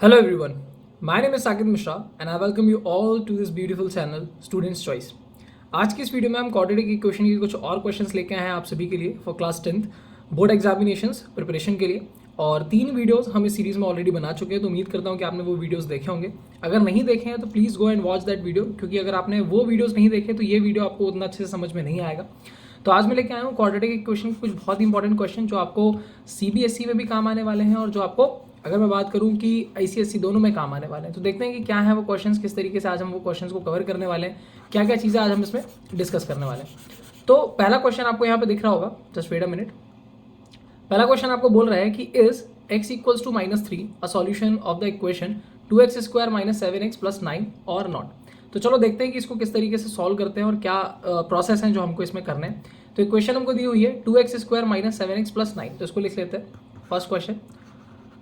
Hello everyone, my name is Sakit Mishra and I welcome you all to this beautiful channel Students Choice. आज की इस video में हम quadratic equation के कुछ और क्वेश्चंस लेके आए हैं आप सभी के लिए for class 10th board examinations preparation के लिए। और 3 वीडियोस हम इस सीरीज़ में ऑलरेडी बना चुके हैं, तो उम्मीद करता हूँ कि आपने वो वीडियोस देखे होंगे। अगर नहीं देखे हैं तो please go and watch that video, क्योंकि अगर आपने वो वीडियोस नहीं देखे तो ये वीडियो आपको उतना अच्छे से समझ में नहीं आएगा। तो आज मैं लेके आया हूँ क्वाड्रेटिक इक्वेशन कुछ बहुत इंपॉर्टेंट क्वेश्चन जो आपको CBSE में भी काम आने वाले हैं और जो आपको अगर मैं बात करूं कि ICSE दोनों में काम आने वाले हैं। तो देखते हैं कि क्या है वो क्वेश्चंस, किस तरीके से आज हम वो क्वेश्चंस को कवर करने वाले हैं, क्या क्या चीज़ें आज हम इसमें डिस्कस करने वाले हैं। तो पहला क्वेश्चन आपको यहाँ पे दिख रहा होगा, जस्ट वेट अ मिनट। पहला क्वेश्चन आपको बोल रहा है कि is x equals to -3 a solution of the equation 2x square minus 7x plus 9 और नॉट। तो चलो देखते हैं कि इसको किस तरीके से सॉल्व करते हैं और क्या प्रोसेस है जो हमको इसमें करना है। तो इक्वेशन हमको दी हुई है 2x square minus 7x plus 9, तो इसको लिख लेते हैं। First question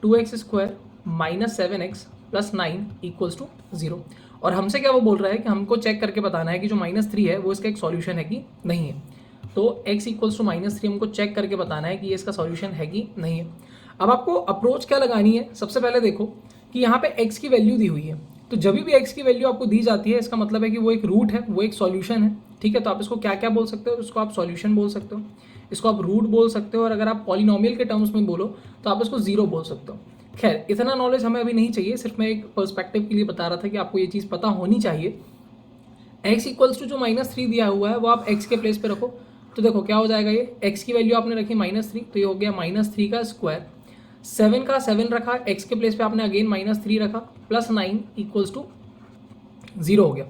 2x square minus 7x plus 9 equals to 0। और हमसे क्या वो बोल रहा है कि हमको चेक करके बताना है कि जो -3 है वो इसका एक सॉल्यूशन है कि नहीं है। तो x इक्वल्स टू -3 हमको चेक करके बताना है कि ये इसका सॉल्यूशन है कि नहीं है। अब आपको अप्रोच क्या लगानी है, सबसे पहले देखो कि यहाँ पे x की वैल्यू दी हुई है। तो जब भी x की वैल्यू आपको दी जाती है इसका मतलब है कि वो एक रूट है, वो एक सॉल्यूशन है। ठीक है, तो आप इसको क्या क्या बोल सकते हो, इसको आप सॉल्यूशन बोल सकते हो, इसको आप रूट बोल सकते हो, और अगर आप पॉलिनोमियल के टर्म्स में बोलो तो आप इसको 0 बोल सकते हो। खैर इतना नॉलेज हमें अभी नहीं चाहिए, सिर्फ मैं एक पर्सपेक्टिव के लिए बता रहा था कि आपको ये चीज़ पता होनी चाहिए। x इक्वल्स टू जो -3 दिया हुआ है वो आप x के प्लेस पे रखो। तो देखो क्या हो जाएगा, ये x की वैल्यू आपने रखी -3, तो ये हो गया -3 का स्क्वायर। 7 का 7 रखा, x के प्लेस पे आपने अगेन -3 रखा, प्लस 9 इक्वल्स टू 0 हो गया।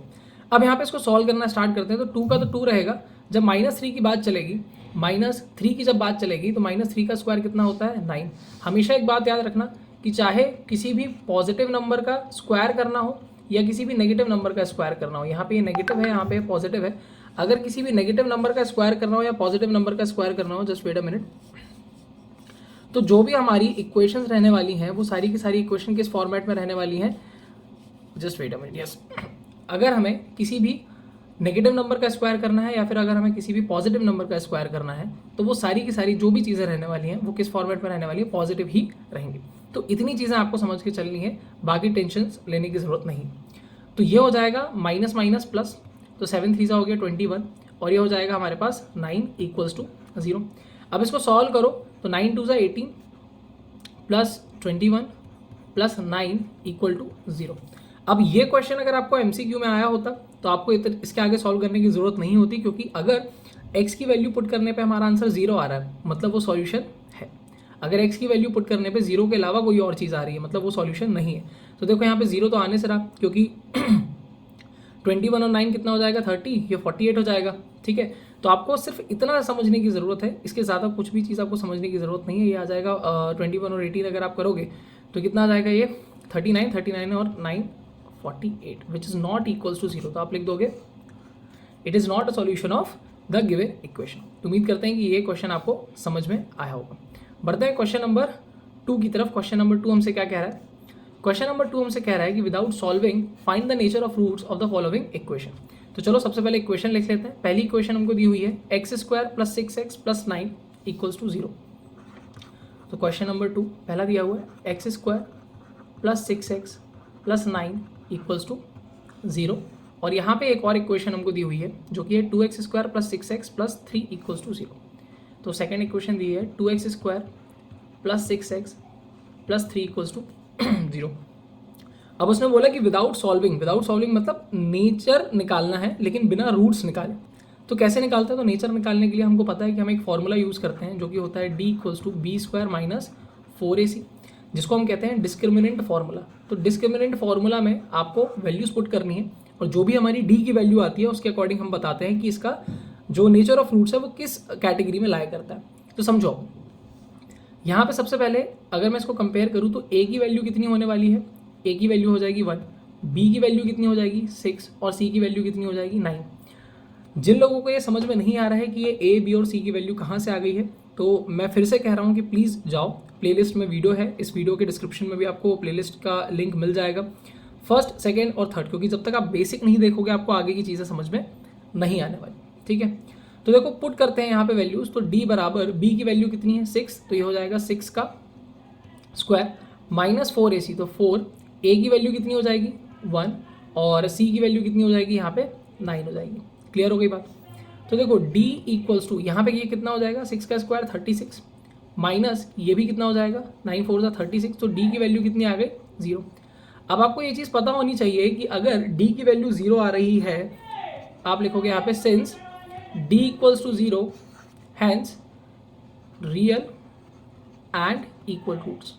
अब यहाँ पे इसको सॉल्व करना स्टार्ट करते हैं। तो 2 का तो 2 रहेगा, जब -3 की बात चलेगी, -3 की जब बात चलेगी तो -3 का स्क्वायर कितना होता है 9। हमेशा एक बात याद रखना कि चाहे किसी भी पॉजिटिव नंबर का स्क्वायर करना हो या किसी भी नेगेटिव नंबर का स्क्वायर करना हो, यहाँ पे ये नेगेटिव है, यहाँ पे पॉजिटिव है। अगर किसी भी नेगेटिव नंबर का स्क्वायर करना हो या पॉजिटिव नंबर का स्क्वायर करना हो, जस्ट वेट अ मिनट, तो जो भी हमारी इक्वेशंस रहने वाली हैं वो सारी की सारी इक्वेशन किस फॉर्मेट में रहने वाली हैं, just wait a minute, yes. अगर हमें किसी भी नेगेटिव नंबर का स्क्वायर करना है या फिर अगर हमें किसी भी पॉजिटिव नंबर का स्क्वायर करना है तो वो सारी की सारी जो भी चीज़ें रहने वाली हैं वो किस फॉर्मेट में रहने वाली है, पॉजिटिव ही रहेंगी। तो इतनी चीज़ें आपको समझ के चलनी है, बाकी टेंशन लेने की ज़रूरत नहीं। तो ये हो जाएगा माइनस माइनस प्लस, तो 7 3 हो गया 21, और ये हो जाएगा हमारे पास 9 इक्वल्स टू 0। अब इसको सॉल्व करो तो 9 2 18 प्लस 21 प्लस 9 इक्वल टू 0। अब ये क्वेश्चन अगर आपको MCQ में आया होता तो आपको इसके आगे सॉल्व करने की ज़रूरत नहीं होती, क्योंकि अगर x की वैल्यू पुट करने पे हमारा आंसर 0 आ रहा है मतलब वो सॉल्यूशन है। अगर x की वैल्यू पुट करने पे 0 के अलावा कोई और चीज़ आ रही है मतलब वो सॉल्यूशन नहीं है। तो देखो यहाँ पे 0 तो आने से रहा, क्योंकि 21 और 9 कितना हो जाएगा 30, ये 48 हो जाएगा। ठीक है, तो आपको सिर्फ इतना समझने की ज़रूरत है, इसके ज़्यादा कुछ भी चीज़ आपको समझने की ज़रूरत नहीं है। ये आ जाएगा 21 और 18 अगर आप करोगे तो कितना आ जाएगा, ये 39 और 9 48, which is not equals to 0। तो आप लिख दोगे it is not a solution of the given equation. तो उम्मीद करते हैं कि ये क्वेश्चन आपको समझ में आया होगा। बढ़ते हैं क्वेश्चन नंबर 2 की तरफ। क्वेश्चन नंबर 2 हमसे क्या कह रहा है, क्वेश्चन नंबर 2 हमसे कह रहा है कि without solving find the nature of roots of the following equation. तो चलो सबसे पहले इक्वेशन लिख लेते हैं। पहली इक्वेशन हमको दी हुई है x square plus 6x plus 9 equals to 0। तो क्वेश्चन नंबर 2 पहला दिया हुआ है x square plus 6x plus 9 equals to 0, और यहाँ पे एक और इक्वेशन हमको दी हुई है जो कि है 2x square plus 6x plus 3 equals to 0। तो सेकेंड इक्वेशन दी है 2x square plus 6x plus 3 equals to 0। अब उसने बोला कि विदाउट सॉल्विंग मतलब नेचर निकालना है लेकिन बिना रूट्स निकाले। तो कैसे निकालते हैं, तो नेचर निकालने के लिए हमको पता है कि हम एक फॉर्मूला यूज़ करते हैं जो कि होता है d equals to b square minus 4ac, जिसको हम कहते हैं डिस्क्रिमिनेंट फार्मूला। तो डिस्क्रिमिनेंट फार्मूला में आपको वैल्यूज पुट करनी है और जो भी हमारी d की वैल्यू आती है उसके अकॉर्डिंग हम बताते हैं कि इसका जो नेचर ऑफ रूट्स है वो किस कैटेगरी में लाया करता है। तो समझो यहाँ पे सबसे पहले अगर मैं इसको कंपेयर करूँ तो a की वैल्यू कितनी होने वाली है, a की वैल्यू हो जाएगी 1, b की वैल्यू कितनी हो जाएगी 6 और c की वैल्यू कितनी हो जाएगी 9। जिन लोगों को ये समझ में नहीं आ रहा है कि ये a b और c की वैल्यू कहाँ से आ गई है, तो मैं फिर से कह रहा हूँ कि प्लीज़ जाओ, प्लेलिस्ट में वीडियो है, इस वीडियो के डिस्क्रिप्शन में भी आपको प्लेलिस्ट का लिंक मिल जाएगा, फर्स्ट सेकेंड और थर्ड, क्योंकि जब तक आप बेसिक नहीं देखोगे आपको आगे की चीज़ें समझ में नहीं आने वाली। ठीक है, तो देखो पुट करते हैं यहाँ पे वैल्यूज़। तो d बराबर b की वैल्यू कितनी है 6, तो ये हो जाएगा 6 का स्क्वायर -4ac, तो 4, a की वैल्यू कितनी हो जाएगी 1 और c की वैल्यू कितनी हो जाएगी यहाँ पे 9 हो जाएगी। क्लियर हो गई बात। तो देखो d इक्वल्स टू यहाँ पे ये कितना हो जाएगा 6 का स्क्वायर 36 माइनस ये भी कितना हो जाएगा 9 4 जा 36, तो d की वैल्यू कितनी आ गई 0। अब आपको ये चीज़ पता होनी चाहिए कि अगर d की वैल्यू 0 आ रही है, आप लिखोगे यहाँ पे since d equals to 0 hence real and equal roots.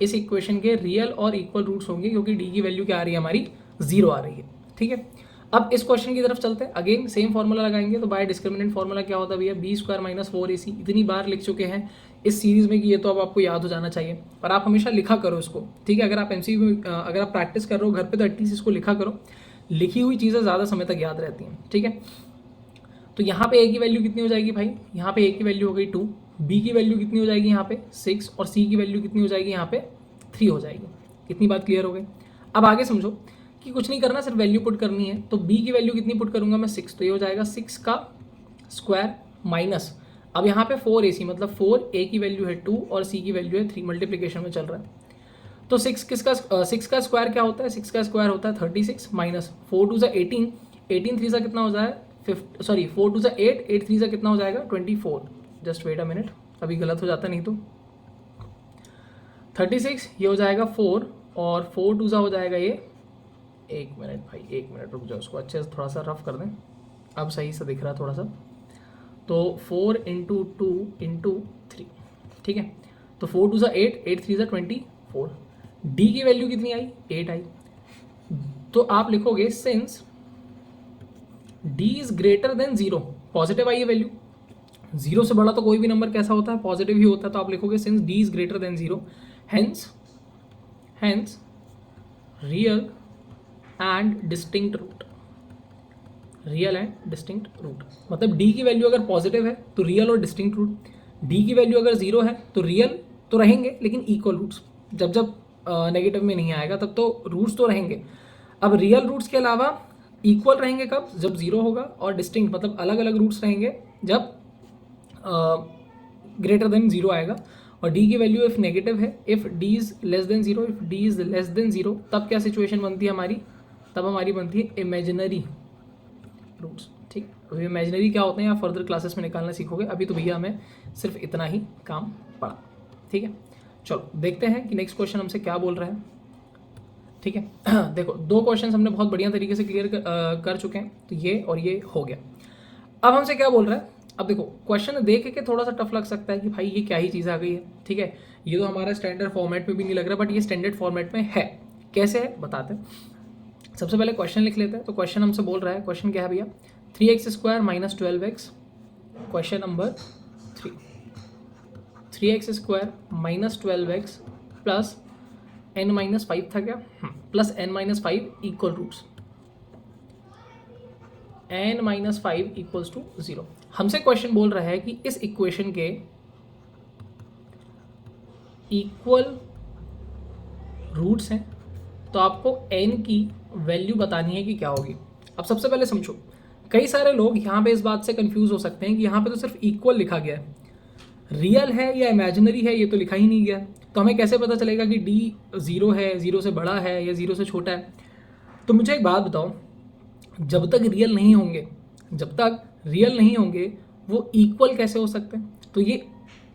इस इक्वेशन के रियल और इक्वल रूट्स होंगे क्योंकि d की वैल्यू क्या आ रही है हमारी 0 आ रही है। ठीक है, अब इस क्वेश्चन की तरफ चलते हैं। अगेन सेम फॉर्मूला लगाएंगे। तो बाय डिस्क्रिमिनेंट फॉर्मूला क्या होता है भैया, बी स्क्वायर माइनस 4ac। इतनी बार लिख चुके हैं इस सीरीज में कि ये तो अब आपको याद हो जाना चाहिए, और आप हमेशा लिखा करो इसको। ठीक है, अगर आप एमसीक्यू में अगर आप प्रैक्टिस कर रहे हो घर पे तो एटलीस्ट इसको लिखा करो। लिखी हुई चीज़ें ज़्यादा समय तक याद रहती हैं। ठीक है, तो यहाँ पे a की वैल्यू कितनी हो जाएगी भाई, यहाँ पे a की वैल्यू हो गई 2, b की वैल्यू कितनी हो जाएगी यहाँ पे 6 और c की वैल्यू कितनी हो जाएगी यहाँ पे 3 हो जाएगी। इतनी बात क्लियर हो गई। अब आगे समझो कि कुछ नहीं करना, सिर्फ वैल्यू पुट करनी है। तो b की वैल्यू कितनी पुट करूंगा मैं 6, तो ये हो जाएगा 6 का स्क्वायर माइनस, अब यहाँ पे 4ac मतलब 4, a की वैल्यू है 2 और c की वैल्यू है 3, मल्टीप्लीकेशन में चल रहा है। तो 6 का स्क्वायर क्या होता है, 6 का स्क्वायर होता है 36 माइनस 4 2 18, 18 3 सा कितना हो जाए 4 2 8, 8 3 सा कितना हो जाएगा 24। जस्ट वेट अ मिनट, अभी गलत हो जाता नहीं तो 36 ये हो जाएगा 4 और 4 2 सा हो जाएगा ये, एक मिनट भाई, एक मिनट रुक जाओ, उसको अच्छे से थोड़ा सा रफ कर दें। अब सही से दिख रहा है थोड़ा सा। तो 4 इंटू 2 इंटू 3, ठीक है। तो 4 2 सा 8, 8 3 सा 24। डी की वैल्यू कितनी आई 8 आई। तो आप लिखोगे since D is greater than 0, positive I है वैल्यू, 0 से बड़ा तो कोई भी नंबर कैसा होता है पॉजिटिव ही होता है। तो आप लिखोगे since D is greater than 0 hence real and distinct root, real and distinct root मतलब डी की वैल्यू अगर पॉजिटिव है तो रियल और डिस्टिंक्ट रूट, डी की वैल्यू अगर 0 है तो रियल तो रहेंगे लेकिन इक्वल रूट्स, जब जब नेगेटिव में नहीं आएगा तब तो रूट्स तो रहेंगे। अब रियल रूट्स के अलावा इक्वल रहेंगे कब, जब 0 होगा, और डिस्टिंक्ट मतलब अलग अलग रूट्स रहेंगे जब ग्रेटर देन 0 आएगा। और d की वैल्यू इफ नेगेटिव है, if d is less than 0, if d is less than 0, तब क्या सिचुएशन बनती है हमारी, तब हमारी बनती है इमेजिनरी रूट्स। ठीक, अभी इमेजिनरी क्या होते हैं आप फर्दर क्लासेस में निकालना सीखोगे, अभी तो भैया हमें सिर्फ इतना ही काम पड़ा। ठीक है, चलो देखते हैं कि नेक्स्ट क्वेश्चन हमसे क्या बोल रहा है। ठीक है देखो, दो क्वेश्चन हमने बहुत बढ़िया तरीके से क्लियर कर चुके हैं, तो ये और ये हो गया। अब हमसे क्या बोल रहा है, अब देखो क्वेश्चन देख के थोड़ा सा टफ लग सकता है कि भाई ये क्या ही चीज़ आ गई है। ठीक है, ये तो हमारा स्टैंडर्ड फॉर्मेट में भी नहीं लग रहा, बट ये स्टैंडर्ड फॉर्मेट में है। कैसे है बताते हैं। सबसे पहले क्वेश्चन लिख लेते हैं। तो क्वेश्चन हमसे बोल रहा है, क्वेश्चन क्या है भैया, 3x square minus 12x। Question number 3, 3x square minus 12x plus n minus 5 था क्या, plus n minus 5 equal roots, n minus 5 equals to 0। हमसे क्वेश्चन बोल रहा है कि इस इक्वेशन के इक्वल रूट्स हैं, तो आपको n की वैल्यू बतानी है कि क्या होगी। अब सबसे पहले समझो, कई सारे लोग यहाँ पे इस बात से कंफ्यूज हो सकते हैं कि यहाँ पे तो सिर्फ इक्वल लिखा गया है, रियल है या इमेजिनरी है ये तो लिखा ही नहीं गया, तो हमें कैसे पता चलेगा कि d 0 है, 0 से बड़ा है या 0 से छोटा है। तो मुझे एक बात बताओ, जब तक रियल नहीं होंगे वो इक्वल कैसे हो सकते हैं। तो ये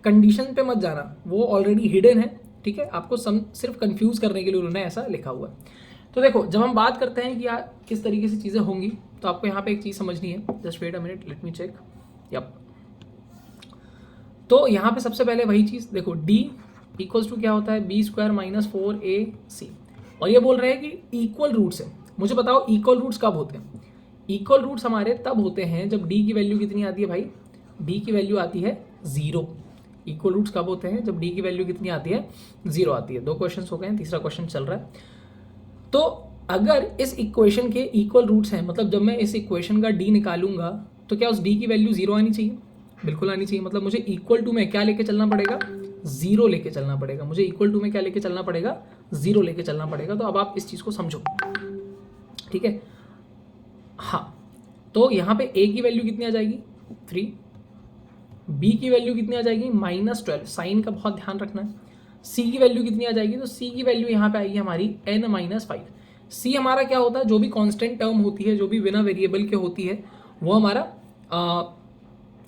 कंडीशन पे मत जाना, वो ऑलरेडी हिडन है। ठीक है, आपको सिर्फ कंफ्यूज करने के लिए उन्होंने ऐसा लिखा हुआ है। तो देखो, जब हम बात करते हैं कि यार किस तरीके से चीज़ें होंगी, तो आपको यहाँ पे एक चीज़ समझनी है। Just wait a minute, let me check. Yup, तो यहाँ पे सबसे पहले वही चीज़ देखो, d इक्वल्स टू क्या होता है, बी स्क्वायर माइनस 4ac, और ये बोल रहे हैं कि इक्वल रूट्स है। मुझे बताओ इक्वल रूट्स कब होते हैं। इक्वल रूट्स हमारे तब होते हैं जब d की वैल्यू कितनी आती है भाई, d की वैल्यू आती है 0। इक्वल रूट्स कब होते हैं, जब d की वैल्यू कितनी आती है 0 आती है। दो क्वेश्चन हो गए हैं, तीसरा क्वेश्चन चल रहा है। तो अगर इस इक्वेशन के इक्वल रूट्स हैं, मतलब जब मैं इस इक्वेशन का d निकालूंगा तो क्या उस d की वैल्यू 0 आनी चाहिए, बिल्कुल आनी चाहिए। मतलब मुझे इक्वल टू में क्या लेके चलना पड़ेगा, 0 लेके चलना पड़ेगा। मुझे इक्वल टू में क्या लेके चलना पड़ेगा, 0 लेके चलना पड़ेगा। तो अब आप इस चीज़ को समझो, ठीक है। हाँ, तो यहाँ पे a की वैल्यू कितनी आ जाएगी 3, b की वैल्यू कितनी आ जाएगी -12। साइन का बहुत ध्यान रखना है। सी की वैल्यू कितनी आ जाएगी, तो सी की वैल्यू यहाँ पे आएगी हमारी n-5। सी हमारा क्या होता है, जो भी कांस्टेंट टर्म होती है, जो भी बिना वेरिएबल के होती है, वो हमारा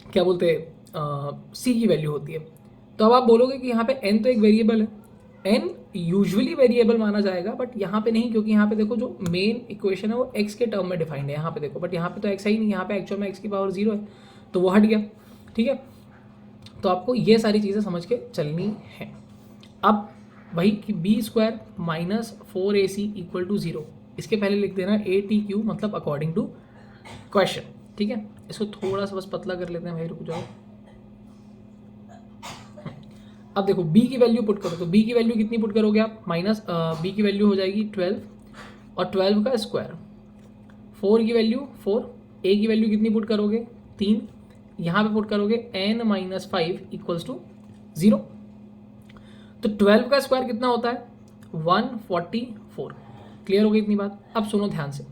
क्या बोलते हैं सी की वैल्यू होती है। तो अब आप बोलोगे कि यहाँ पे n तो एक वेरिएबल है, n यूजुअली वेरिएबल माना जाएगा, बट यहाँ पे नहीं, क्योंकि यहाँ पे देखो जो मेन इक्वेशन है वो x के टर्म में डिफाइंड है यहाँ पे देखो, बट यहाँ पे तो x है ही नहीं, यहाँ पे एक्चुअल में x की पावर 0 है, तो वो हट गया। ठीक है, तो आपको ये सारी चीज़ें समझ के चलनी है। अब वही कि b² minus 4ac equal to 0, इसके पहले लिख देना ATQ, मतलब अकॉर्डिंग टू क्वेश्चन। ठीक है, इसको थोड़ा सा बस पतला कर लेते हैं भाई, रुक जाओ। अब देखो b की वैल्यू पुट करो, तो b की वैल्यू कितनी पुट करोगे आप, माइनस b की वैल्यू हो जाएगी 12 और 12 का स्क्वायर, 4 की वैल्यू 4, a की वैल्यू कितनी पुट करोगे 3, यहाँ पे पुट करोगे n-5 इक्वल्स टू 0। तो 12 का स्क्वायर कितना होता है 144। क्लियर हो गई इतनी बात। अब सुनो ध्यान से,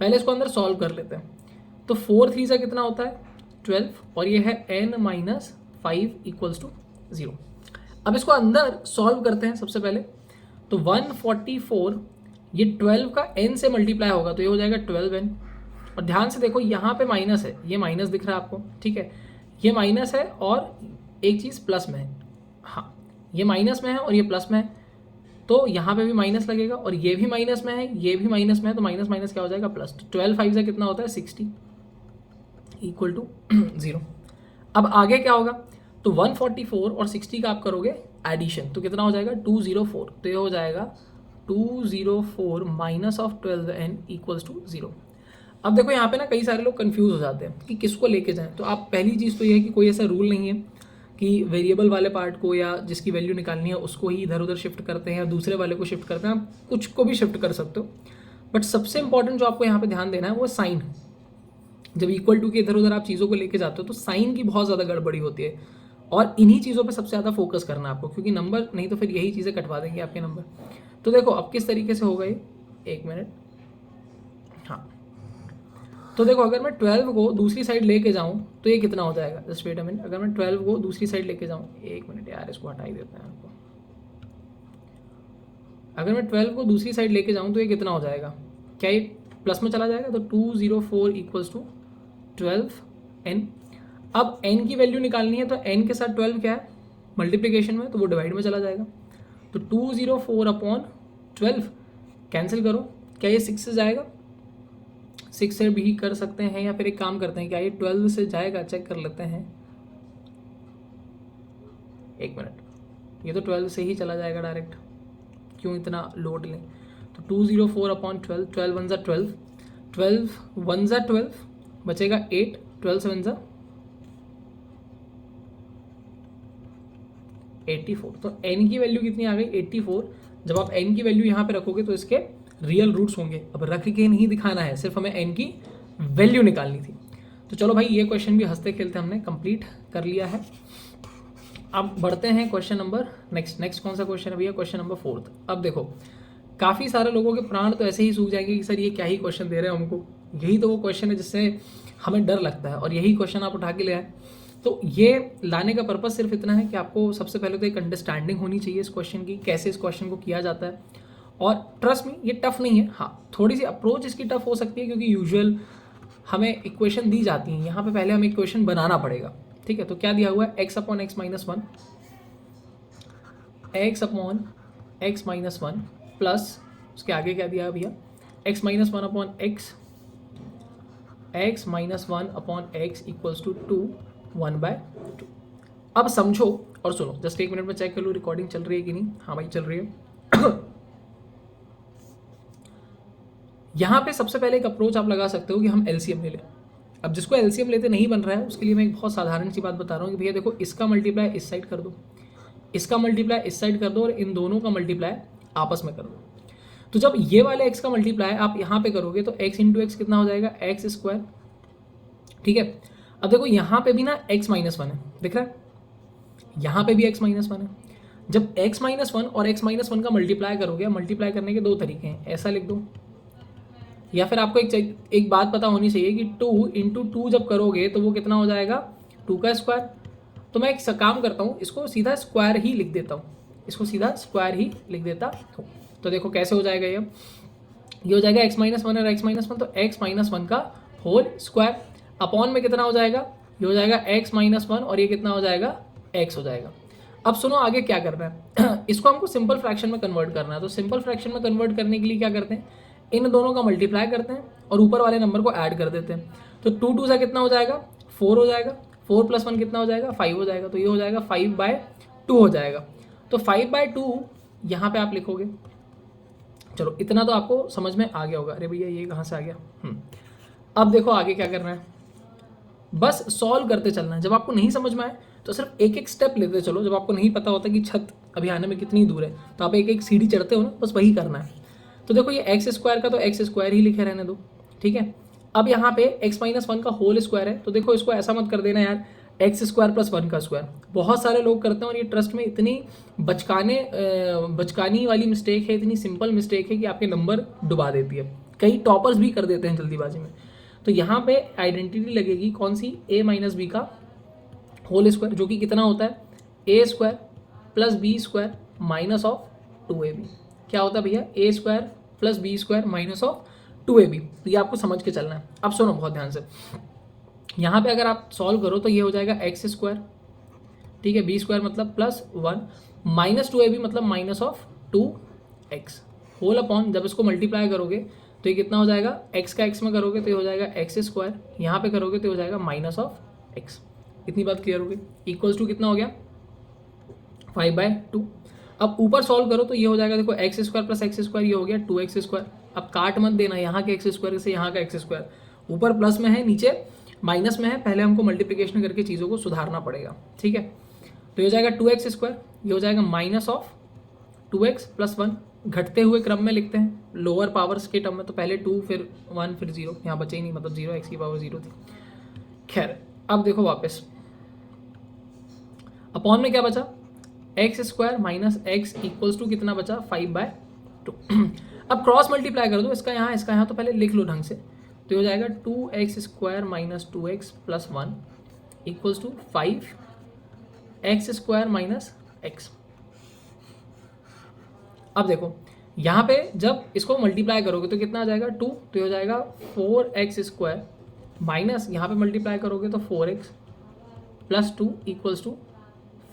पहले इसको अंदर सॉल्व कर लेते हैं। तो 4 3 से कितना होता है 12 और ये है n-5 इक्वल्स टू 0। अब इसको अंदर सॉल्व करते हैं सबसे पहले। तो 144 ये 12 का n से मल्टीप्लाई होगा, तो ये हो जाएगा 12n। और ध्यान से देखो यहाँ पे माइनस है, ये माइनस दिख रहा है आपको, ठीक है, ये माइनस है और एक चीज़ प्लस में है। हाँ, ये माइनस में है और ये प्लस में है, तो यहाँ पे भी माइनस लगेगा और ये भी माइनस में है, ये भी माइनस में है, तो माइनस माइनस क्या हो जाएगा प्लस। तो 12 5 से कितना होता है 60 इक्वल टू 0। अब आगे क्या होगा, तो 144 और 60 का आप करोगे एडिशन, तो कितना हो जाएगा 204। तो ये हो जाएगा 204 minus of 12n equals to 0। अब देखो यहाँ पे ना कई सारे लोग कंफ्यूज हो जाते हैं कि किसको लेके जाएं। तो आप पहली चीज़ तो ये है कि कोई ऐसा रूल नहीं है कि वेरिएबल वाले पार्ट को या जिसकी वैल्यू निकालनी है उसको ही इधर उधर शिफ्ट करते हैं या दूसरे वाले को शिफ्ट करते हैं, आप कुछ को भी शिफ्ट कर सकते हो। बट सबसे इंपॉर्टेंट जो आपको यहाँ पे ध्यान देना है वो साइन। जब इक्वल टू के इधर उधर आप चीज़ों को लेके जाते हो तो साइन की बहुत ज़्यादा गड़बड़ी होती है, और इन्हीं चीज़ों पे सबसे ज़्यादा फोकस करना है आपको, क्योंकि नंबर नहीं तो फिर यही चीज़ें कटवा देंगे आपके नंबर। तो देखो अब किस तरीके से होगा ये, एक मिनट। हाँ, तो देखो अगर मैं 12 को दूसरी साइड लेके जाऊँ तो ये कितना हो जाएगा, जस्ट वेट अ मिनट। अगर मैं 12 को दूसरी साइड लेके जाऊँ, एक मिनट यार इसको हटा ही देते हैं आपको। अगर मैं 12 को दूसरी साइड लेके जाऊँ तो ये कितना हो जाएगा, क्या ये प्लस में चला जाएगा, तो 204 इक्वल्स टू 12n। अब n की वैल्यू निकालनी है, तो n के साथ 12 क्या है मल्टीप्लिकेशन में, तो वो डिवाइड में चला जाएगा। तो 204 अपॉन 12 कैंसिल करो, क्या ये 6 से जाएगा, 6 से भी कर सकते हैं, या फिर एक काम करते हैं, क्या ये 12 से जाएगा चेक कर लेते हैं। एक मिनट, ये तो 12 से ही चला जाएगा डायरेक्ट, क्यों इतना लोड लें। तो 204 अपॉन 12, 12 1 ज़ा 12, 12 1 ज़ा 12, बचेगा 8, 12 7 ज़ा 84। तो n की वैल्यू कितनी आ गई 84। जब आप n की वैल्यू यहाँ पे रखोगे तो इसके रियल रूट्स होंगे। अब रख के नहीं दिखाना है, सिर्फ हमें n की वैल्यू निकालनी थी। तो चलो भाई, ये क्वेश्चन भी हंसते खेलते हमने कंप्लीट कर लिया है। अब बढ़ते हैं क्वेश्चन नंबर नेक्स्ट कौन सा क्वेश्चन है भैया, क्वेश्चन नंबर 4। अब देखो काफ़ी सारे लोगों के प्राण तो ऐसे ही सूख जाएंगे कि सर ये क्या ही क्वेश्चन दे रहे हैं हमको। यही तो वो क्वेश्चन है जिससे हमें डर लगता है, और यही क्वेश्चन आप उठा के ले आए। तो ये लाने का पर्पस सिर्फ इतना है कि आपको सबसे पहले तो एक अंडरस्टैंडिंग होनी चाहिए इस क्वेश्चन की, कैसे इस क्वेश्चन को किया जाता है। और ट्रस्ट मी ये टफ नहीं है, हाँ थोड़ी सी अप्रोच इसकी टफ हो सकती है, क्योंकि यूजुअल हमें इक्वेशन दी जाती हैं, यहाँ पे पहले हमें इक्वेशन बनाना पड़ेगा। ठीक है, तो क्या दिया हुआ है x upon x minus 1, x upon x minus 1 plus उसके आगे क्या दिया है भैया, x minus 1 upon x minus 1 upon x equals to 2 1/2। अब समझो और सुनो, जस्ट एक मिनट में चेक कर लूँ रिकॉर्डिंग चल रही है कि नहीं। हाँ भाई चल रही है। यहाँ पे सबसे पहले एक अप्रोच आप लगा सकते हो कि हम एलसीएम ले लें। अब जिसको एलसीएम लेते नहीं बन रहा है उसके लिए मैं एक बहुत साधारण सी बात बता रहा हूँ कि भैया देखो, इसका मल्टीप्लाई इस साइड कर दो, इसका मल्टीप्लाई इस साइड कर दो, और इन दोनों का मल्टीप्लाई आपस में कर दो। तो जब ये वाले x का मल्टीप्लाई आप यहाँ पे करोगे तो x इंटू एक्स कितना हो जाएगा x स्क्वायर। ठीक है, अब देखो यहाँ पे भी ना x माइनस 1 है, दिख रहा है, यहाँ पे भी x माइनस 1 है। जब x माइनस 1 और x माइनस 1 का मल्टीप्लाई करोगे, मल्टीप्लाई करने के दो तरीके हैं, ऐसा लिख दो, या फिर आपको एक बात पता होनी चाहिए कि 2 इंटू 2 जब करोगे तो वो कितना हो जाएगा 2 का स्क्वायर। तो मैं एक काम करता हूँ, इसको सीधा स्क्वायर ही लिख देता हूँ, इसको सीधा स्क्वायर ही लिख देता हूँ। तो देखो कैसे हो जाएगा ये हो जाएगा x माइनस वन और x माइनस वन, तो x माइनस वन का होल स्क्वायर अपॉन में कितना हो जाएगा, ये हो जाएगा x माइनस वन और ये कितना हो जाएगा, x हो जाएगा। अब सुनो आगे क्या करना है इसको हमको सिंपल फ्रैक्शन में कन्वर्ट करना है। तो सिंपल फ्रैक्शन में कन्वर्ट करने के लिए क्या करते हैं, इन दोनों का मल्टीप्लाई करते हैं और ऊपर वाले नंबर को ऐड कर देते हैं। तो 2 2 से कितना हो जाएगा, 4 हो जाएगा, 4 प्लस 1 कितना हो जाएगा, 5 हो जाएगा। तो ये हो जाएगा 5/2 हो जाएगा। तो 5/2 यहाँ पे आप लिखोगे। चलो इतना तो आपको समझ में आ गया होगा। अरे भैया ये कहाँ से आ गया। अब देखो आगे क्या करना है, बस सॉल्व करते चलना है। जब आपको नहीं समझ में आए तो सिर्फ एक एक स्टेप लेते चलो। जब आपको नहीं पता होता कि छत अभी आने में कितनी दूर है तो आप एक एक सीढ़ी चढ़ते हो ना, बस वही करना है। तो देखो ये एक्स स्क्वायर का तो एक्स स्क्वायर ही लिखे रहने दो, ठीक है। अब यहाँ पे एक्स माइनस वन का होल स्क्वायर है, तो देखो इसको ऐसा मत कर देना यार एक्स स्क्वायर प्लस 1 का स्क्वायर। बहुत सारे लोग करते हैं और ये ट्रस्ट में इतनी बचकानी वाली मिस्टेक है, इतनी सिंपल मिस्टेक है कि आपके नंबर डुबा देती है। कई टॉपर्स भी कर देते हैं जल्दीबाजी में। तो यहाँ पे आइडेंटिटी लगेगी कौन सी, a माइनस बी का होल स्क्वायर, जो कि कितना होता है a square plus b square minus of 2ab। क्या होता है भैया, a square plus b square minus of 2ab। तो ये आपको समझ के चलना है। अब सुनो बहुत ध्यान से, यहाँ पे अगर आप सॉल्व करो तो ये हो जाएगा एक्स स्क्वायर, ठीक है, बी स्क्वायर मतलब प्लस 1 माइनस 2ab मतलब minus of 2x whole upon, जब इसको मल्टीप्लाई करोगे तो ये कितना हो जाएगा, x का x में करोगे तो ये हो जाएगा एक्स स्क्वायर, यहाँ पे करोगे तो हो जाएगा माइनस ऑफ x। इतनी बात क्लियर हो गई। इक्वल्स टू कितना हो गया 5/2। अब ऊपर सॉल्व करो तो ये हो जाएगा, देखो x square plus x square ये हो गया 2x स्क्वायर। अब काट मत देना यहाँ के एक्स स्क्वायर से यहाँ का एक्स स्क्वायर, ऊपर प्लस में है नीचे माइनस में है, पहले हमको मल्टीप्लिकेशन करके चीज़ों को सुधारना पड़ेगा, ठीक है। तो ये हो जाएगा 2x स्क्वायर, ये हो जाएगा माइनस ऑफ 2x प्लस 1। घटते हुए क्रम में लिखते हैं लोअर पावर्स के टर्म में, तो पहले 2 फिर 1 फिर 0, यहाँ बचे ही नहीं, मतलब 0 x की पावर 0 थी। खैर अब देखो वापस अपॉन में क्या बचा, x square minus x equals to कितना बचा 5/2। अब क्रॉस मल्टीप्लाई कर दो इसका यहाँ, तो पहले लिख लो ढंग से। तो हो जाएगा 2x square minus 2x plus 1 equals to 5x square minus x। अब देखो यहाँ पे जब इसको मल्टीप्लाई करोगे तो कितना आ जाएगा 2, तो ये हो जाएगा 4x स्क्वायर माइनस यहाँ पे मल्टीप्लाई करोगे तो 4x plus 2 equals to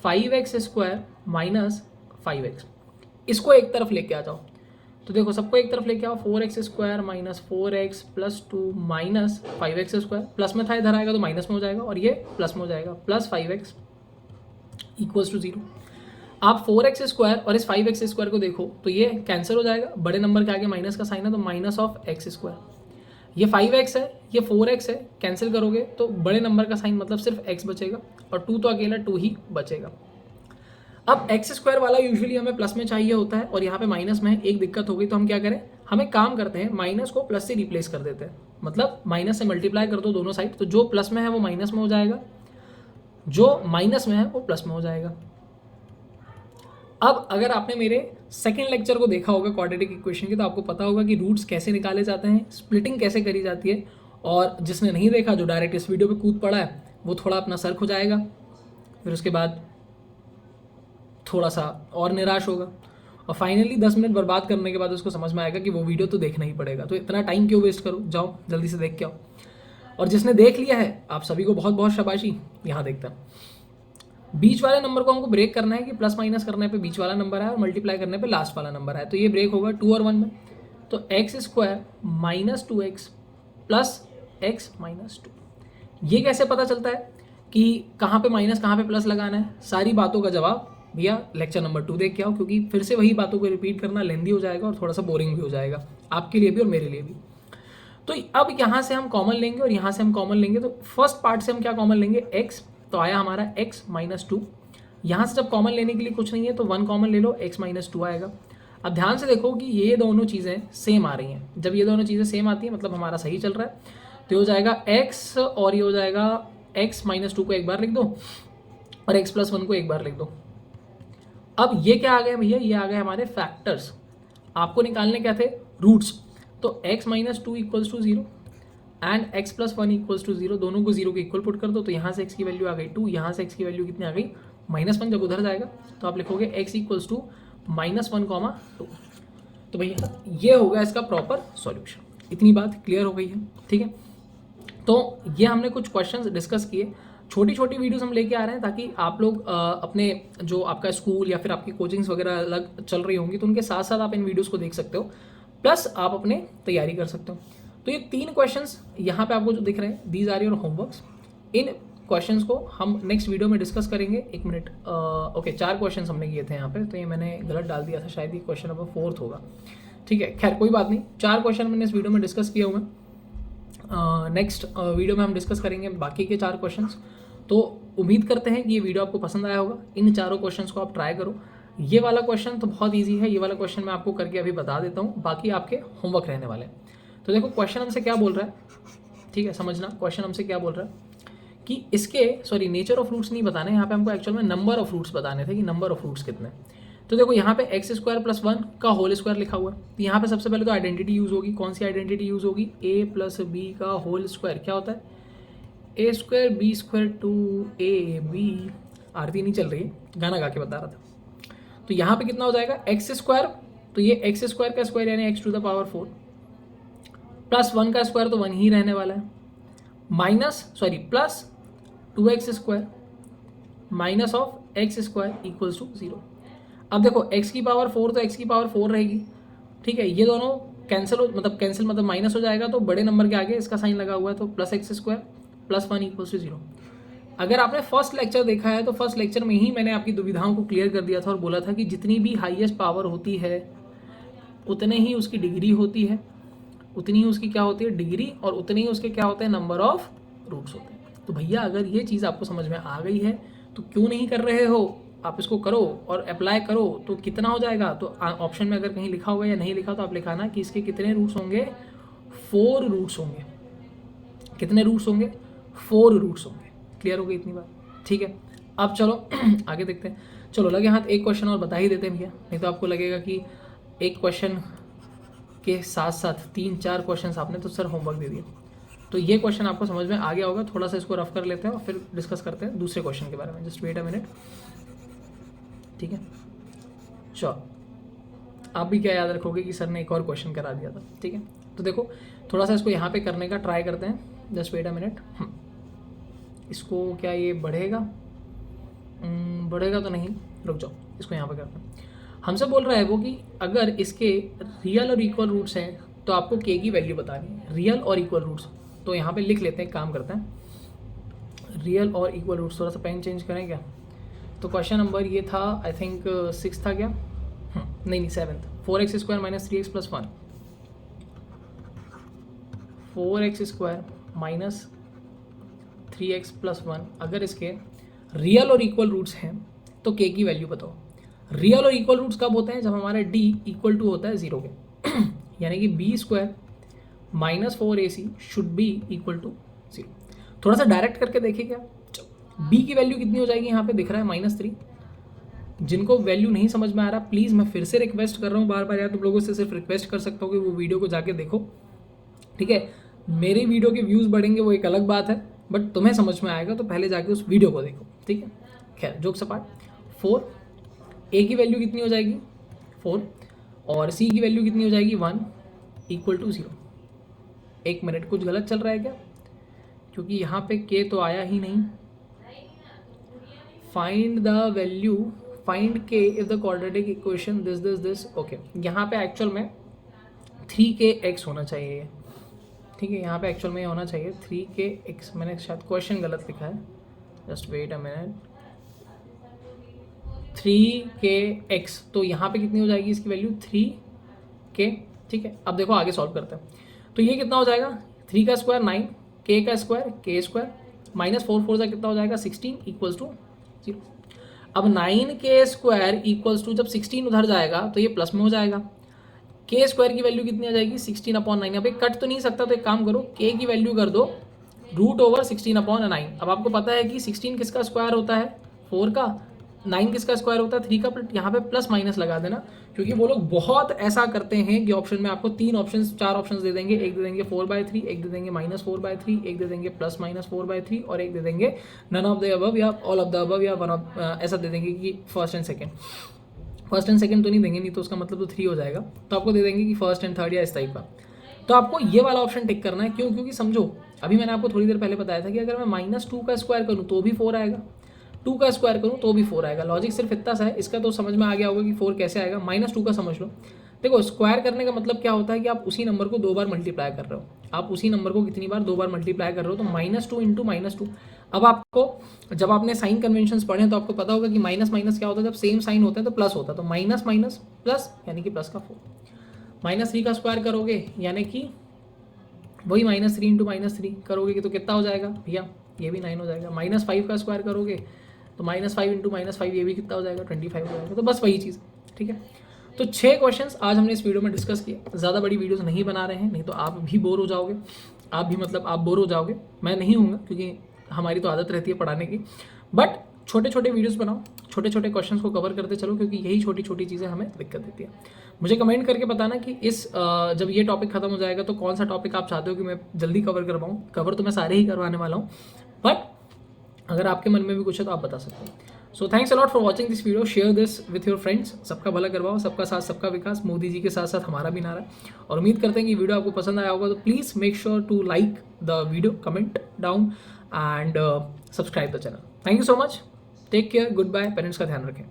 5x square minus 5x। इसको एक तरफ लेके आ जाओ, तो देखो सबको एक तरफ लेके आओ, 4x square minus 4x plus 2 minus 5x square, plus में था इधर आएगा तो माइनस में हो जाएगा और ये प्लस में हो जाएगा, प्लस 5x इक्वल्स टू 0। आप 4x स्क्वायर और इस 5x स्क्वायर को देखो तो ये कैंसिल हो जाएगा, बड़े नंबर के आगे माइनस का साइन है तो माइनस ऑफ x स्क्वायर। ये 5x है, ये 4x है, कैंसिल करोगे तो बड़े नंबर का साइन मतलब सिर्फ x बचेगा और 2 तो अकेला 2 ही बचेगा। अब एक्स स्क्वायर वाला यूजुअली हमें प्लस में चाहिए होता है और यहाँ पे माइनस में है, एक दिक्कत हो गई तो हम क्या करें, हमें काम करते हैं माइनस को प्लस से रिप्लेस कर देते हैं, मतलब माइनस से मल्टीप्लाई कर दो दोनों साइड, तो जो प्लस में है वो माइनस में हो जाएगा, जो माइनस में है वो प्लस में हो जाएगा। अब अगर आपने मेरे सेकेंड लेक्चर को देखा होगा क्वाड्रेटिक इक्वेशन की तो आपको पता होगा कि रूट्स कैसे निकाले जाते हैं, स्प्लिटिंग कैसे करी जाती है, और जिसने नहीं देखा जो डायरेक्ट इस वीडियो पे कूद पड़ा है वो थोड़ा अपना सर खुजाएगा, फिर उसके बाद थोड़ा सा और निराश होगा और फाइनली 10 मिनट बर्बाद करने के बाद उसको समझ में आएगा कि वो वीडियो तो देखना ही पड़ेगा, तो इतना टाइम क्यों वेस्ट करो, जाओ जल्दी से देख के आओ। और जिसने देख लिया है आप सभी को बहुत बहुत शाबाशी। यहाँ देखता है बीच वाले नंबर को हमको ब्रेक करना है कि प्लस माइनस करने पे बीच वाला नंबर है और मल्टीप्लाई करने पे लास्ट वाला नंबर है, तो ये ब्रेक होगा 2 और 1 में, तो x square minus 2x plus x minus 2। ये कैसे पता चलता है कि कहाँ पे माइनस कहाँ पे प्लस लगाना है, सारी बातों का जवाब भैया लेक्चर नंबर 2 देख के आओ, क्योंकि फिर से वही बातों को रिपीट करना लेंदी हो जाएगा और थोड़ा सा बोरिंग भी हो जाएगा आपके लिए भी और मेरे लिए भी। तो अब यहाँ से हम कॉमन लेंगे और यहाँ से हम कॉमन लेंगे, तो फर्स्ट पार्ट से हम क्या कॉमन लेंगे, x, तो आया हमारा x माइनस 2। यहाँ से जब कॉमन लेने के लिए कुछ नहीं है तो 1 कॉमन ले लो, x माइनस 2 आएगा। अब ध्यान से देखो कि ये दोनों चीज़ें सेम आ रही हैं, जब ये दोनों चीज़ें सेम आती हैं मतलब हमारा सही चल रहा है, तो ये हो जाएगा x और ये हो जाएगा x माइनस 2 को एक बार लिख दो और x प्लस 1 को एक बार लिख दो। अब ये क्या आ गया भैया, ये आ गए हमारे फैक्टर्स, आपको निकालने क्या थे, रूट्स। तो x minus 2 equals to 0 and x plus 1 equals to 0, दोनों को 0 के इक्वल पुट कर दो, तो यहाँ से x की वैल्यू आ गई 2, यहाँ से x की वैल्यू कितनी आ गई -1 जब उधर जाएगा तो आप लिखोगे x इक्वल्स टू -1,2। तो भैया ये होगा इसका प्रॉपर सॉल्यूशन। इतनी बात क्लियर हो गई है, ठीक है। तो ये हमने कुछ क्वेश्चंस डिस्कस किए, छोटी छोटी वीडियोस हम लेके आ रहे हैं ताकि आप लोग अपने जो आपका स्कूल या फिर आपकी कोचिंग्स वगैरह अलग चल रही होंगी तो उनके साथ साथ आप इन वीडियोस को देख सकते हो, प्लस आप अपने तैयारी कर सकते हो। तो ये 3 क्वेश्चंस यहाँ पे आपको जो दिख रहे हैं, दीज आर योर होमवर्क्स। इन क्वेश्चंस को हम नेक्स्ट वीडियो में डिस्कस करेंगे। 1 मिनट, ओके 4 क्वेश्चंस हमने किए थे यहाँ पे, तो ये मैंने गलत डाल दिया था, शायद ये क्वेश्चन नंबर 4 होगा, ठीक है। खैर कोई बात नहीं, 4 क्वेश्चन मैंने इस वीडियो में डिस्कस किए हुए हैं। नेक्स्ट वीडियो में हम डिस्कस करेंगे बाकी के 4 क्वेश्चंस। तो उम्मीद करते हैं कि ये वीडियो आपको पसंद आया होगा। इन चारों क्वेश्चंस को आप ट्राई करो। ये वाला क्वेश्चन तो बहुत ईजी है, ये वाला क्वेश्चन मैं आपको करके अभी बता देता हूँ, बाकी आपके होमवर्क रहने वाले हैं। तो देखो क्वेश्चन हमसे क्या बोल रहा है, ठीक है, समझना क्वेश्चन हमसे क्या बोल रहा है कि इसके नेचर ऑफ रूट्स नहीं बताने, यहाँ पे हमको एक्चुअल में नंबर ऑफ रूट्स बताने थे कि नंबर ऑफ रूट्स कितने। तो देखो यहाँ पे x² + 1 का होल स्क्वायर लिखा हुआ है, तो यहाँ पे सबसे पहले तो आइडेंटिटी यूज़ होगी। कौन सी आइडेंटिटी यूज़ होगी? a + b का होल स्क्वायर क्या होता है? a² b² 2ab। आरती नहीं चल रही है, गाना गा के बता रहा था। तो यहाँ पे कितना हो जाएगा? x², तो ये x² का स्क्वायर यानी x⁴ प्लस 1 का स्क्वायर तो 1 ही रहने वाला है, plus 2x² minus of x² equals to 0। अब देखो x⁴ तो x⁴ रहेगी, ठीक है। ये दोनों कैंसिल मतलब माइनस हो जाएगा, तो बड़े नंबर के आगे इसका साइन लगा हुआ है, तो plus x² plus 1 equals to 0। अगर आपने फर्स्ट लेक्चर देखा है तो फर्स्ट लेक्चर में ही मैंने आपकी दुविधाओं को क्लियर कर दिया था और बोला था कि जितनी भी हाईएस्ट पावर होती है उतने ही उसकी डिग्री होती है, उतनी ही उसकी क्या होती है? डिग्री, और उतने ही उसके क्या होते हैं? नंबर ऑफ रूट्स होते हैं। तो भैया अगर ये चीज़ आपको समझ में आ गई है तो क्यों नहीं कर रहे हो? आप इसको करो और अप्लाई करो, तो कितना हो जाएगा? तो ऑप्शन में अगर कहीं लिखा होगा या नहीं लिखा तो आप लिखाना कि इसके कितने रूट्स होंगे? 4 रूट्स होंगे। कितने रूट्स होंगे? 4 रूट्स होंगे। क्लियर हो गई इतनी बात, ठीक है। अब चलो आगे देखते हैं। चलो लगे हाथ एक क्वेश्चन और बता ही देते हैं भैया, नहीं तो आपको लगेगा कि एक क्वेश्चन के साथ साथ 3-4 क्वेश्चन आपने तो सर होमवर्क दे दिया। तो ये क्वेश्चन आपको समझ में आ गया होगा, थोड़ा सा इसको रफ कर लेते हैं और फिर डिस्कस करते हैं दूसरे क्वेश्चन के बारे में। जस्ट वेट अ मिनट, ठीक है। चलो आप भी क्या याद रखोगे कि सर ने एक और क्वेश्चन करा दिया था, ठीक है। तो देखो थोड़ा सा इसको यहाँ पे करने का ट्राई करते हैं। Just wait a minute. इसको क्या ये बढ़ेगा? बढ़ेगा तो नहीं, रुक जाओ, इसको यहाँ पे करते हैं। हमसे बोल रहा है वो कि अगर इसके रियल और इक्वल रूट्स हैं तो आपको k की वैल्यू बतानी है। रियल और इक्वल रूट्स, तो यहाँ पे लिख लेते हैं, काम करते हैं। रियल और इक्वल रूट्स, थोड़ा सा पेन चेंज करें क्या? तो क्वेश्चन नंबर ये था, आई थिंक 6 था क्या? नहीं 7th। 4x² - 3x + 1, 4x² - 3x + 1 अगर इसके रियल और इक्वल रूट्स हैं तो k की वैल्यू बताओ। रियल और इक्वल रूट्स कब होते हैं? जब हमारा d इक्वल टू होता है 0 के यानी कि b² - 4ac should be equal to 0। थोड़ा सा डायरेक्ट करके देखिए क्या b की वैल्यू कितनी हो जाएगी? यहाँ पे दिख रहा है -3। जिनको वैल्यू नहीं समझ में आ रहा, प्लीज़ मैं फिर से रिक्वेस्ट कर रहा हूँ, बार बार यार तुम लोगों से सिर्फ रिक्वेस्ट कर सकता हूँ कि वो वीडियो को जाके देखो, ठीक है। मेरी वीडियो के व्यूज़ बढ़ेंगे वो एक अलग बात है, बट तुम्हें समझ में आएगा तो पहले जाके उस वीडियो को देखो, ठीक है। खैर जोक सपाट। 4 a की वैल्यू कितनी हो जाएगी? 4, और c की वैल्यू कितनी हो जाएगी? 1 इक्वल टू 0। 1 मिनट, कुछ गलत चल रहा है क्या? क्योंकि यहाँ पे k तो आया ही नहीं। Find the value, find k if the quadratic equation this okay. यहाँ पे एक्चुअल में 3kx होना चाहिए, ठीक है। यहाँ पे एक्चुअल में होना चाहिए 3kx। मैंने शायद क्वेश्चन गलत लिखा है, just wait a minute. 3kx, तो यहाँ पे कितनी हो जाएगी इसकी वैल्यू? 3k, ठीक है। अब देखो आगे सॉल्व करते हैं। तो ये कितना हो जाएगा? 3 का स्क्वायर 9, k का स्क्वायर k² -4 4 से कितना हो जाएगा? 16 इक्वल्स टू 0। अब 9k² इक्वल्स टू, जब 16 उधर जाएगा तो ये प्लस में हो जाएगा। k² की वैल्यू कितनी आ जाएगी? 16/9। अब एक कट तो नहीं सकता, तो एक काम करो, k की वैल्यू कर दो √16/9। अब आपको पता है कि 16 किसका स्क्वायर होता है? 4 का। 9 किसका स्क्वायर होता है 3 का, बट यहाँ पे प्लस माइनस लगा देना, क्योंकि वो लोग बहुत ऐसा करते हैं कि ऑप्शन में आपको 4 ऑप्शन दे देंगे। एक दे देंगे 4/3, एक दे देंगे -4/3, एक दे देंगे +-4/3 और एक दे देंगे नन ऑफ द अबव या ऑल ऑफ द अबव या वन ऑफ, ऐसा दे देंगे कि फर्स्ट एंड सेकंड तो नहीं देंगे, नहीं तो उसका मतलब तो 3 हो जाएगा। तो आपको दे देंगे कि फर्स्ट एंड थर्ड या इस टाइप का। तो आपको ये वाला ऑप्शन टिक करना है। क्यों? क्योंकि समझो, अभी मैंने आपको थोड़ी देर पहले बताया था कि अगर मैं -2 का स्क्वायर करूँ तो भी 4 आएगा, 2 का स्क्वायर करूँ तो भी 4 आएगा। लॉजिक सिर्फ इतना सा है, इसका तो समझ में आ गया होगा कि 4 कैसे आएगा। -2 का समझ लो। देखो, स्क्वायर करने का मतलब क्या होता है कि आप उसी नंबर को 2 बार मल्टीप्लाई कर रहे हो। आप उसी नंबर को कितनी बार? 2 बार मल्टीप्लाई कर रहे हो, तो -2 इंटू -2। अब आपको, जब आपने साइन कन्वेंशन पढ़े तो आपको पता होगा कि माइनस माइनस क्या होता है, जब सेम साइन होता है तो प्लस होता है। तो माइनस माइनस प्लस, यानी कि प्लस का 4। -3 का स्क्वायर करोगे यानी कि वही -3 इंटू -3 करोगे कि तो कितना हो जाएगा भैया? ये भी 9 हो जाएगा। -5 का स्क्वायर करोगे तो -5 इंटू -5 ये भी कितना हो जाएगा? 25 हो जाएगा। तो बस वही चीज़, ठीक है। तो 6 क्वेश्चंस आज हमने इस वीडियो में डिस्कस किए। ज़्यादा बड़ी वीडियोस नहीं बना रहे हैं, नहीं तो आप भी बोर हो जाओगे। आप भी मतलब आप बोर हो जाओगे, मैं नहीं हूँगा, क्योंकि हमारी तो आदत रहती है पढ़ाने की। बट छोटे छोटे वीडियोस बनाओ, छोटे छोटे क्वेश्चंस को कवर करते चलो, क्योंकि यही छोटी छोटी चीज़ें हमें दिक्कत देती है। मुझे कमेंट करके बताना कि जब ये टॉपिक खत्म हो जाएगा तो कौन सा टॉपिक आप चाहते हो कि मैं जल्दी कवर कर पाऊँ। कवर तो मैं सारे ही करवाने वाला हूँ, बट अगर आपके मन में भी कुछ है तो आप बता सकते हो। So thanks a lot for watching this video. Share this with your friends. सबका भला करवाओ, सबका साथ सबका विकास। मोदी जी के साथ साथ हमारा भी नारा है। और उम्मीद करते हैं कि वीडियो आपको पसंद आया होगा। तो please make sure to like the video, comment down and subscribe the channel. Thank you so much. Take care, goodbye. Parents का ध्यान रखें।